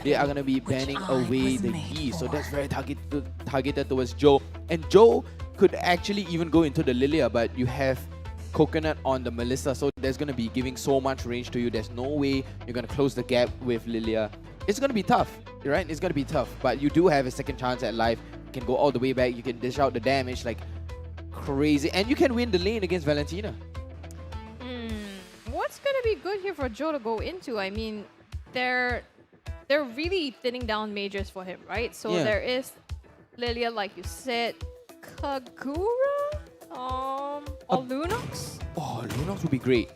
they are going to be banning away the E. So that's very targeted towards Joe. And Joe could actually even go into the Lilia, but you have Coconut on the Melissa, so there's going to be giving so much range to you. There's no way you're going to close the gap with Lilia. It's going to be tough, right? It's going to be tough, but you do have a second chance at life. You can go all the way back. You can dish out the damage like crazy, and you can win the lane against Valentina. What's going to be good here for Joe to go into? I mean, they're really thinning down mages for him, right? So there is Lilia, like you said, Kagura, or Lunox? Oh, Lunox would be great.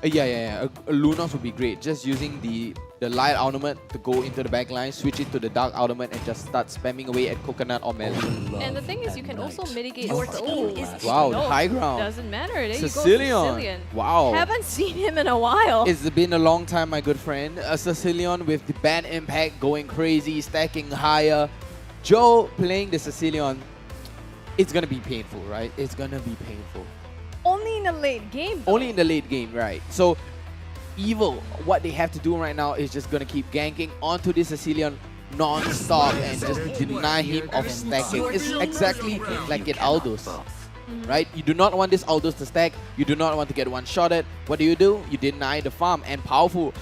A Lunox would be great. Just using the light ultimate to go into the backline, switch it to the dark ultimate, and just start spamming away at Coconut or Melon. And the thing is, you can also mitigate Your the team is wow, no, the high ground. Doesn't matter. There you go, Sicilian. Wow. Haven't seen him in a while. It's been a long time, my good friend. A Sicilian with the bad impact going crazy, stacking higher. Joe playing the Sicilian. It's gonna be painful, right? It's gonna be painful. Only in the late game, though. Only in the late game, right? So, Evil, what they have to do right now is just gonna keep ganking onto this Sicilian non-stop and just deny him of stacking. It's exactly like at Aldous, right? You do not want this Aldous to stack. You do not want to get one-shotted. What do? You deny the farm. And Powerful,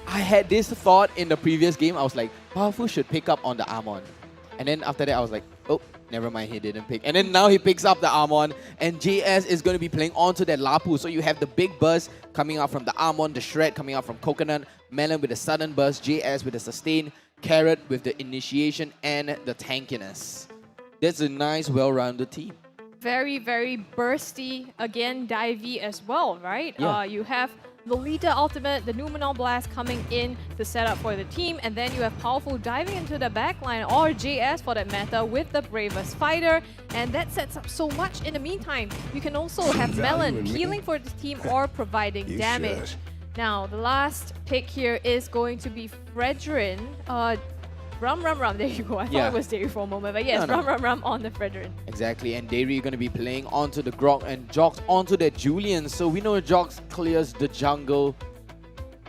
I had this thought in the previous game. I was like, Powerful should pick up on the Armon. And then after that, I was like, oh, never mind, he didn't pick. And then now he picks up the Armon, and JS is going to be playing onto that Lapu. So you have the big burst coming out from the Armon, the Shred coming out from Coconut, Melon with a sudden burst, JS with a sustain, Carrot with the initiation and the tankiness. That's a nice, well-rounded team. Very, very bursty. Again, divey as well, right? Yeah. You have Lolita Ultimate, the Numenor Blast coming in to set up for the team, and then you have Powerful diving into the backline, or JS for that matter, with the Bravest Fighter, and that sets up so much. In the meantime, you can also have Melon healing for the team or providing damage. Now, the last pick here is going to be Fredrin. Rum. There you go. I thought it was Dairy for a moment, but yes, Rum on the Fredrin. Exactly, and Dairy going to be playing onto the Grok and Joxxx onto the Julian. So we know Joxxx clears the jungle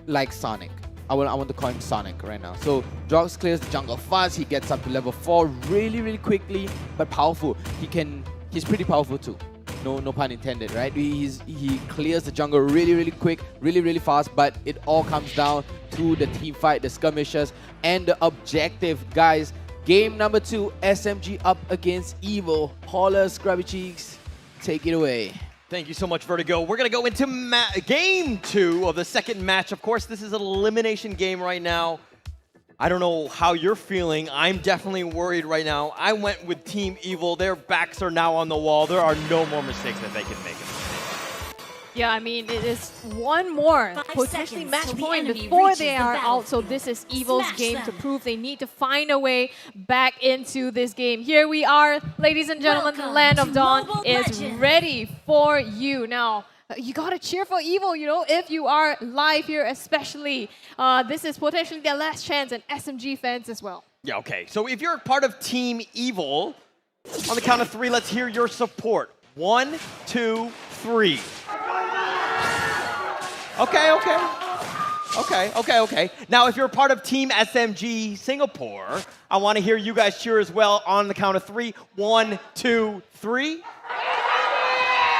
like Sonic. I want to call him Sonic right now. So Joxxx clears the jungle fast. He gets up to level 4 really quickly, but powerful. He's pretty powerful too. No pun intended, right? He clears the jungle really quick, really fast, but it all comes down to the team fight, the skirmishes, and the objective, guys. Game number 2, SMG up against Evil. Holler, Scrubby Cheeks, take it away. Thank you so much, Vertigo. We're going to go into game 2 of the second match. Of course, this is an elimination game right now. I don't know how you're feeling. I'm definitely worried right now. I went with Team Evil. Their backs are now on the wall. There are no more mistakes that they can make. Yeah, I mean, it is one more potentially match point before they are out. So this is Evil's game to prove they need to find a way back into this game. Here we are, ladies and gentlemen. The Land of Dawn is ready for you. Now, you gotta cheer for Evil, you know, if you are live here especially. This is potentially their last chance, and SMG fans as well. Yeah, okay. So if you're part of Team Evil, on the count of 3, let's hear your support. 1, 2, 3. Okay. Now, if you're part of Team SMG Singapore, I want to hear you guys cheer as well on the count of 3. 1, 2, 3.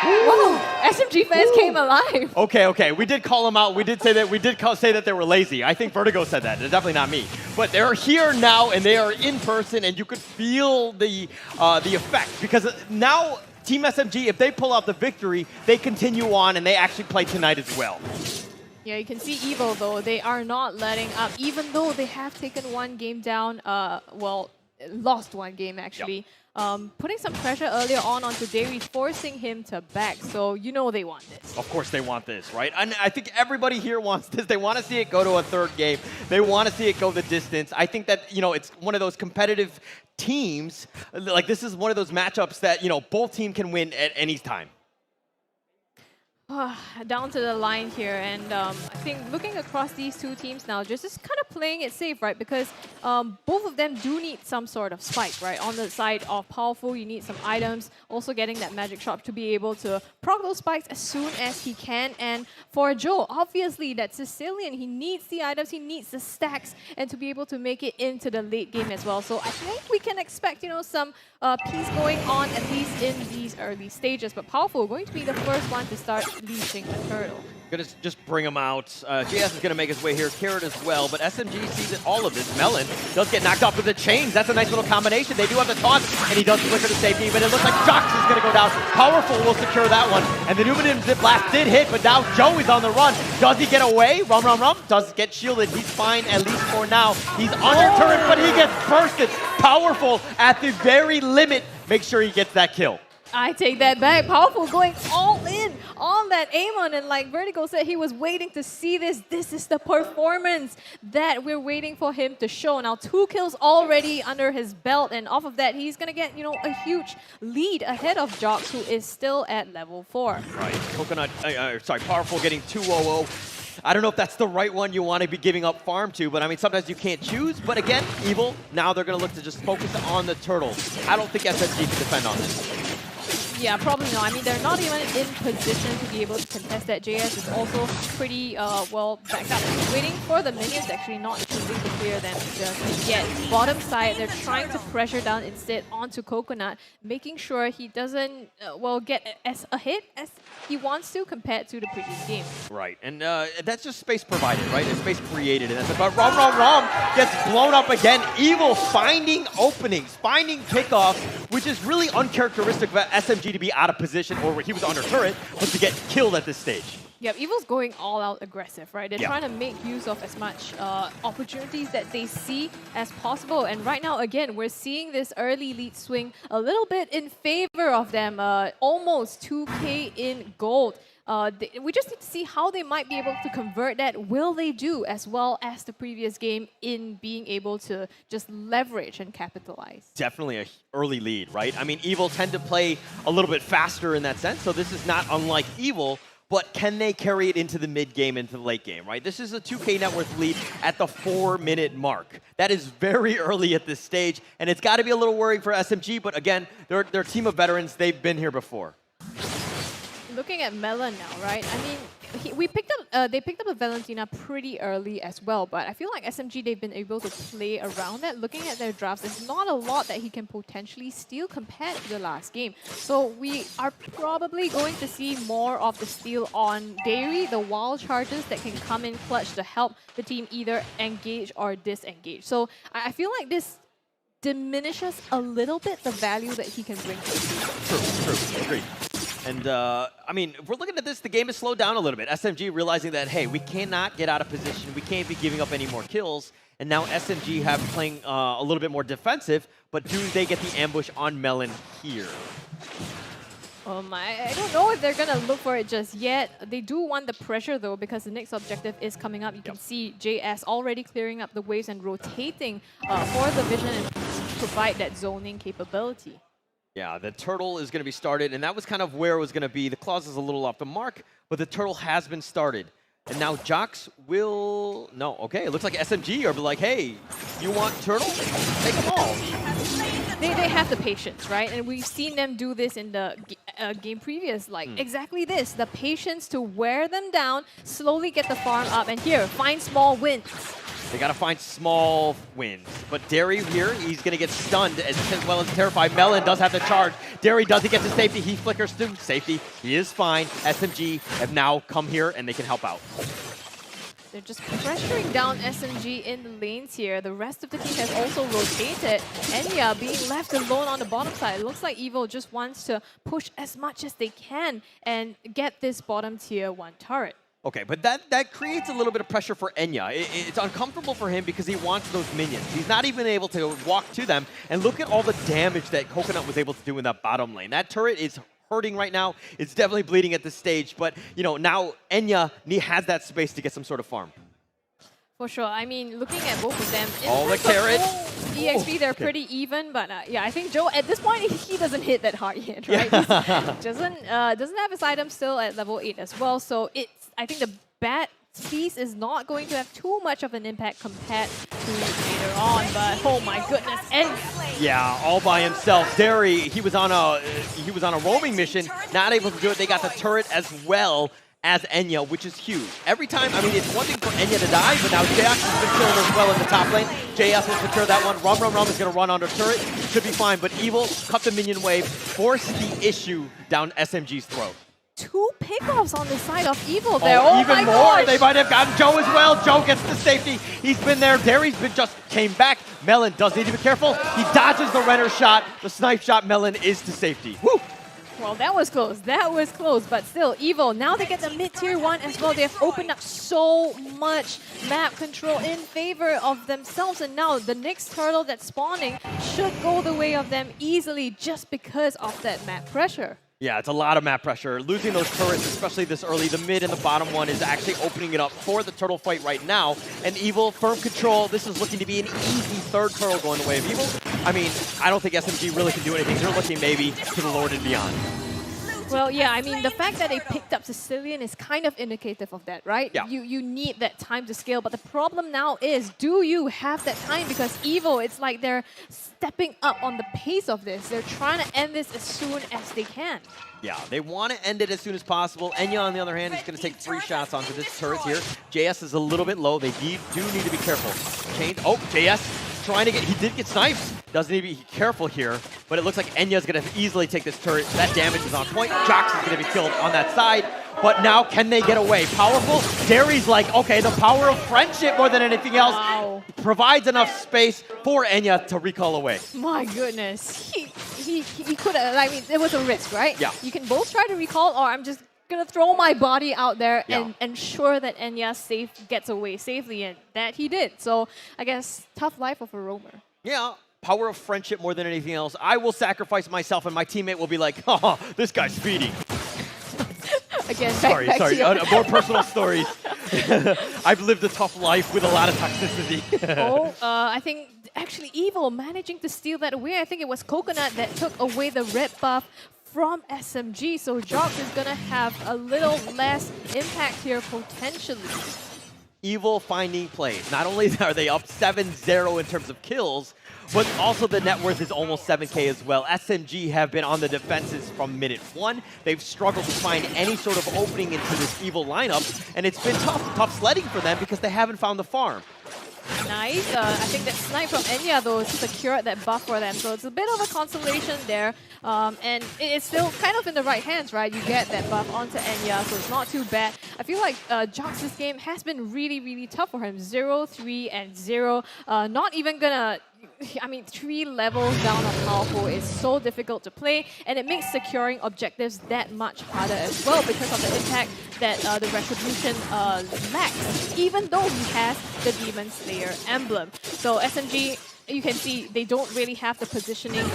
Whoa, SMG fans came alive. Okay. We did call them out. We did say that they were lazy. I think Vertigo said that. It's definitely not me. But they're here now, and they are in person, and you could feel the effect. Because now, Team SMG, if they pull out the victory, they continue on, and they actually play tonight as well. Yeah, you can see Evil, though. They are not letting up, even though they have taken one game down. Well, lost one game, actually. Yep. Putting some pressure earlier onto Dairy, forcing him to back. So you know they want this. Of course they want this, right? And I think everybody here wants this. They want to see it go to a third game. They want to see it go the distance. I think that, you know, it's one of those competitive teams. Like, this is one of those matchups that, you know, both teams can win at any time. Down to the line here, and I think looking across these two teams now, just kind of playing it safe, right? Because both of them do need some sort of spike, right? On the side of Powerful, you need some items, also getting that magic shop to be able to proc those spikes as soon as he can. And for Joe, obviously that Sicilian, he needs the items, he needs the stacks, and to be able to make it into the late game as well. So I think we can expect, you know, some peace going on at least in these early stages. But Powerful going to be the first one to start leashing the turtle. Gonna just bring him out. JS is gonna make his way here. Carrot as well, but SMG sees it all of this. Melon does get knocked off with the chains. That's a nice little combination. They do have the taunt, and he does flicker to safety, but it looks like Joxxx is gonna go down. Powerful will secure that one, and the Numinum Zip Blast did hit, but now Joe is on the run. Does he get away? Rum. Does get shielded. He's fine, at least for now. He's under turret, but he gets bursted. Powerful at the very limit. Make sure he gets that kill. I take that back. Powerful going all in on that Amon, and like Vertigo said, he was waiting to see this. This is the performance that we're waiting for him to show. Now 2 kills already under his belt, and off of that, he's gonna get, you know, a huge lead ahead of Joxxx, who is still at level 4. Right, Powerful getting 2-0-0. I don't know if that's the right one you want to be giving up farm to, but I mean, sometimes you can't choose. But again, Evil, now they're going to look to just focus on the turtle. I don't think SMG can defend on this. Yeah, probably not. I mean, they're not even in position to be able to contest that. JS is also pretty well backed up. Waiting for the minions, actually not choosing to clear them just yet. Bottom side, they're trying to pressure down instead onto Coconut, making sure he doesn't, well, get as a hit as he wants to compared to the previous game. Right, and that's just space provided, right? It's space created, and that's about Rum gets blown up again. Evil finding openings, finding pickoffs, which is really uncharacteristic of SMG to be out of position, or where he was under turret, but to get killed at this stage. Yeah, Evil's going all out aggressive, right? They're Yeah. trying to make use of as much opportunities that they see as possible. And right now, again, we're seeing this early lead swing a little bit in favor of them. Almost 2K in gold. We just need to see how they might be able to convert that. Will they do as well as the previous game in being able to just leverage and capitalize? Definitely an early lead, right? I mean, Evil tend to play a little bit faster in that sense, so this is not unlike Evil, but can they carry it into the mid game, into the late game, right? This is a 2K net worth lead at the 4-minute mark. That is very early at this stage, and it's got to be a little worrying for SMG, but again, they're a team of veterans. They've been here before. Looking at Melon now, right? I mean, they picked up a Valentina pretty early as well, but I feel like SMG, they've been able to play around that. Looking at their drafts, there's not a lot that he can potentially steal compared to the last game. So we are probably going to see more of the steal on Dairy, the wild charges that can come in clutch to help the team either engage or disengage. So I feel like this diminishes a little bit the value that he can bring to the team. True, agreed. And, I mean, if we're looking at this, the game has slowed down a little bit. SMG realizing that, hey, we cannot get out of position. We can't be giving up any more kills. And now SMG have playing a little bit more defensive, but do they get the ambush on Melon here? I don't know if they're going to look for it just yet. They do want the pressure, though, because the next objective is coming up. You can see JS already clearing up the waves and rotating for the vision and provide that zoning capability. Yeah, the turtle is going to be started, and that was kind of where it was going to be. The clause is a little off the mark, but the turtle has been started. And now Joxxx will... No, okay, it looks like SMG are like, hey, you want turtle? Take them all. They have the patience, right? And we've seen them do this in the game previous. Like, exactly this. The patience to wear them down, slowly get the farm up, and here, find small wins. They got to find small wins. But Dairy here, he's going to get stunned as well as terrified. Melon does have the charge. Dairy does he get to safety. He flickers to safety. He is fine. SMG have now come here and they can help out. They're just pressuring down SMG in the lanes here. The rest of the team has also rotated. Enya being left alone on the bottom side. It looks like Evil just wants to push as much as they can and get this bottom tier 1 turret. Okay, but that creates a little bit of pressure for Enya. It's uncomfortable for him because he wants those minions. He's not even able to walk to them. And look at all the damage that Coconut was able to do in that bottom lane. That turret is hurting right now. It's definitely bleeding at this stage. But, you know, now Enya has that space to get some sort of farm. For sure. I mean, looking at both of them, Oh, the in terms of carrot. full EXP, they're okay. pretty even. But yeah, I think Joe, at this point, he doesn't hit that hard yet, right? He doesn't have his item still at level 8 as well. So I think the bat piece is not going to have too much of an impact compared to later on. But oh my goodness, and Yeah, all by himself. Derry, he was on a roaming mission, not able to do it. They got the turret as well as Enya, which is huge. Every time, I mean, it's one thing for Enya to die, but now JsisJejsj has been killed as well in the top lane. JS will secure that one. Rum is going to run onto turret. Should be fine, but Evil cut the minion wave, forced the issue down SMG's throat. 2 pickoffs on the side of Evil there. Oh even my more. gosh. They might have gotten Joe as well. Joe gets the safety. He's been there. Derry's been just came back. Melon does need to be careful. He dodges the Renner shot. The snipe shot. Melon is to safety. Woo! Well, that was close. That was close. But still, Evil, now they get the mid-tier 1 as well. They have opened up so much map control in favor of themselves. And now the next turtle that's spawning should go the way of them easily just because of that map pressure. Yeah, it's a lot of map pressure. Losing those turrets, especially this early, the mid and the bottom one is actually opening it up for the turtle fight right now. And Evil, firm control. This is looking to be an easy third turtle going the way of Evil. I mean, I don't think SMG really can do anything. They're looking maybe to the Lord and beyond. Well, yeah, I mean, the fact that they picked up Sicilian is kind of indicative of that, right? Yeah. You need that time to scale, but the problem now is, do you have that time? Because Evil, it's like they're stepping up on the pace of this. They're trying to end this as soon as they can. Yeah, they want to end it as soon as possible. Enya, on the other hand, is going to take 3 shots onto this turret here. JS is a little bit low. They do need to be careful. Change. Oh, JS trying to get... He did get sniped. Doesn't need to be careful here, but it looks like Enya's going to easily take this turret. That damage is on point. Joxxx is going to be killed on that side. But now, can they get away? Powerful? Derry's like, okay, the power of friendship more than anything else provides enough space for Enya to recall away. My goodness. He could have, I mean, it was a risk, right? Yeah. You can both try to recall, or I'm just going to throw my body out there Yeah. and ensure that Enya gets away safely, and that he did. So I guess tough life of a roamer. Yeah. Power of friendship more than anything else. I will sacrifice myself, and my teammate will be like, oh, this guy's speedy. Again, Sorry. back to you. More personal stories. I've lived a tough life with a lot of toxicity. I think actually Evil managing to steal that away. I think it was Coconut that took away the red buff from SMG. So Joxxx is going to have a little less impact here potentially. Evil finding plays. Not only are they up 7-0 in terms of kills, but also the net worth is almost 7K as well. SMG have been on the defenses from minute 1. They've struggled to find any sort of opening into this Evil lineup, and it's been tough sledding for them because they haven't found the farm. Nice. I think that snipe from Enya, though, secured that buff for them. So it's a bit of a consolation there. And it's still kind of in the right hands, right? You get that buff onto Enya, so it's not too bad. I feel like Joxxx this game has been really, really tough for him. 0, 3, and 0. Not even gonna... I mean, 3 levels down on Powerful is so difficult to play, and it makes securing objectives that much harder as well because of the impact that the Retribution lacks, even though he has the Demon Slayer emblem. So SMG, you can see they don't really have the positioning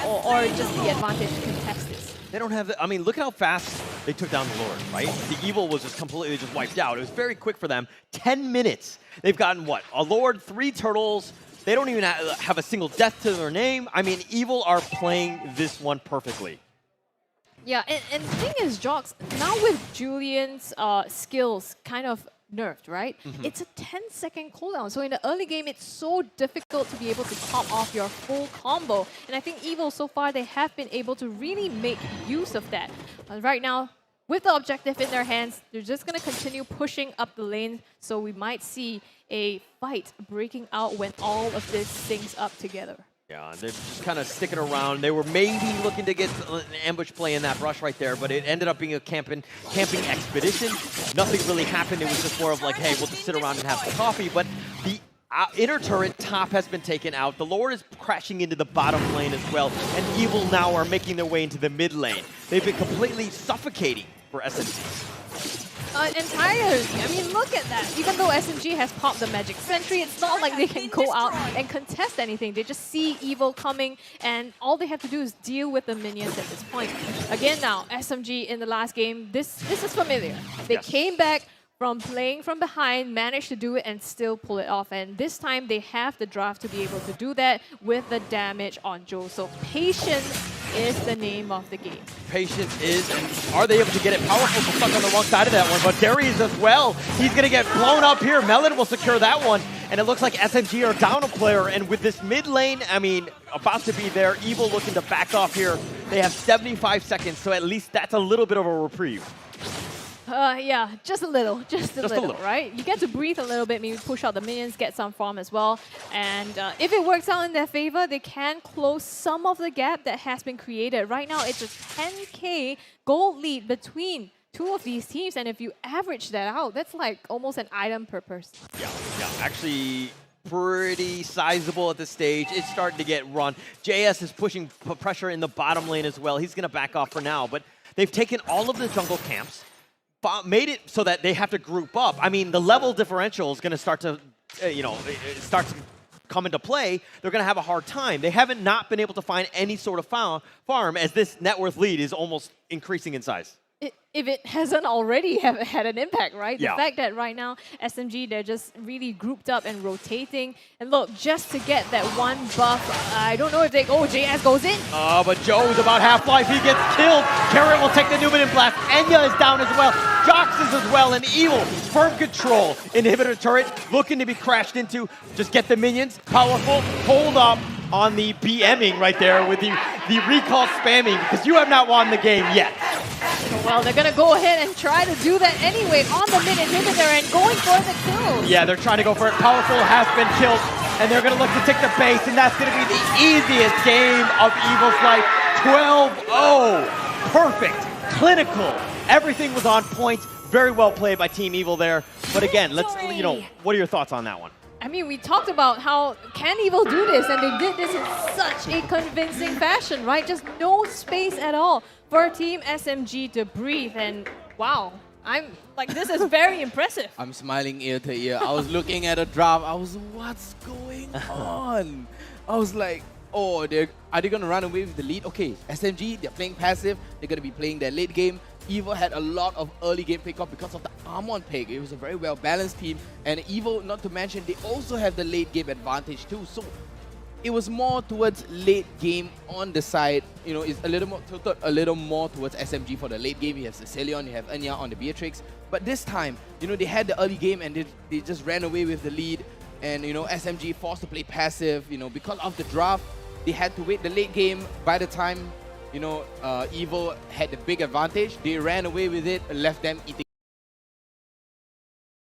or just the advantage to contest this. They don't have the, I mean, look at how fast they took down the Lord, right? The Evil was just completely just wiped out. It was very quick for them. 10 minutes. They've gotten, what, a Lord, 3 turtles. They don't even have a single death to their name. I mean, Evil are playing this one perfectly. Yeah, and the thing is, Joxxx, now with Julian's skills kind of nerfed, right? It's a 10-second cooldown. So in the early game, it's so difficult to be able to pop off your full combo. And I think Evil, so far, they have been able to really make use of that. Right now, with the objective in their hands, they're just going to continue pushing up the lane. So we might see a fight breaking out when all of this syncs up together. Yeah, they're just kind of sticking around. They were maybe looking to get an ambush play in that brush right there, but it ended up being a camping expedition. Nothing really happened. It was just more of like, hey, we'll just sit around and have some coffee. But the inner turret top has been taken out. The Lord is crashing into the bottom lane as well, and Evil now are making their way into the mid lane. They've been completely suffocating for SMG. Entirely. I mean, look at that. Even though SMG has popped the Magic Sentry, it's not like they can go out and contest anything. They just see Evil coming, and all they have to do is deal with the minions at this point. Again now, SMG in the last game, this is familiar. They came back from playing from behind, managed to do it and still pull it off. And this time they have the draft to be able to do that with the damage on Joe. So patience is the name of the game. Patience is, and are they able to get it? Powerful stuck on the wrong side of that one, but Darius as well. He's going to get blown up here. Melon will secure that one, and it looks like SMG are down a player, and with this mid lane, I mean, about to be there. Evil looking to back off here. They have 75 seconds, so at least that's a little bit of a reprieve. Yeah, just a little, just a little, right? You get to breathe a little bit, maybe push out the minions, get some farm as well. And if it works out in their favor, they can close some of the gap that has been created. Right now, it's a 10K gold lead between two of these teams. And if you average that out, that's like almost an item per person. Yeah, actually pretty sizable at this stage. It's starting to get run. JS is pushing pressure in the bottom lane as well. He's going to back off for now, but they've taken all of the jungle camps, made it so that they have to group up. I mean, the level differential is going to start to, start to come into play. They're going to have a hard time. They haven't not been able to find any sort of farm as this net worth lead is almost increasing in size. If it hasn't already had an impact, right? Yeah. The fact that right now, SMG, they're just really grouped up and rotating. And look, just to get that one buff, I don't know if they go, JS goes in. But Joe's about half-life. He gets killed. Carrot will take the Numinous Blast. Enya is down as well. Joxxx is as well. And Evil, firm control. Inhibitor turret looking to be crashed into. Just get the minions. Powerful. Hold up on the BMing right there with the recall spamming because you have not won the game yet. Well, they're going to go ahead and try to do that anyway on the mid inhibitor and going for the kill. Yeah, they're trying to go for it. Powerful has been killed, and they're going to look to take the base, and that's going to be the easiest game of Evil's life. 12-0. Perfect. Clinical. Everything was on point. Very well played by Team Evil there. But again, let's, what are your thoughts on that one? I mean, we talked about how can Evil do this, and they did this in such a convincing fashion, right? Just no space at all for Team SMG to breathe, and wow, I'm like, this is very impressive. I'm smiling ear to ear. I was looking at a draft. I was, what's going on? I was like, oh, are they going to run away with the lead? Okay, SMG, they're playing passive. They're going to be playing their late game. Evil had a lot of early game pickup because of the Armon pick. It was a very well-balanced team. And Evil, not to mention, they also have the late game advantage too. So it was more towards late game on the side. It's a little more tilted, a little more towards SMG for the late game. You have Sicilian, you have Enya on the Beatrix. But this time, they had the early game and they just ran away with the lead. And, SMG forced to play passive. Because of the draft, they had to wait the late game. By the time Evil had the big advantage, they ran away with it, left them eating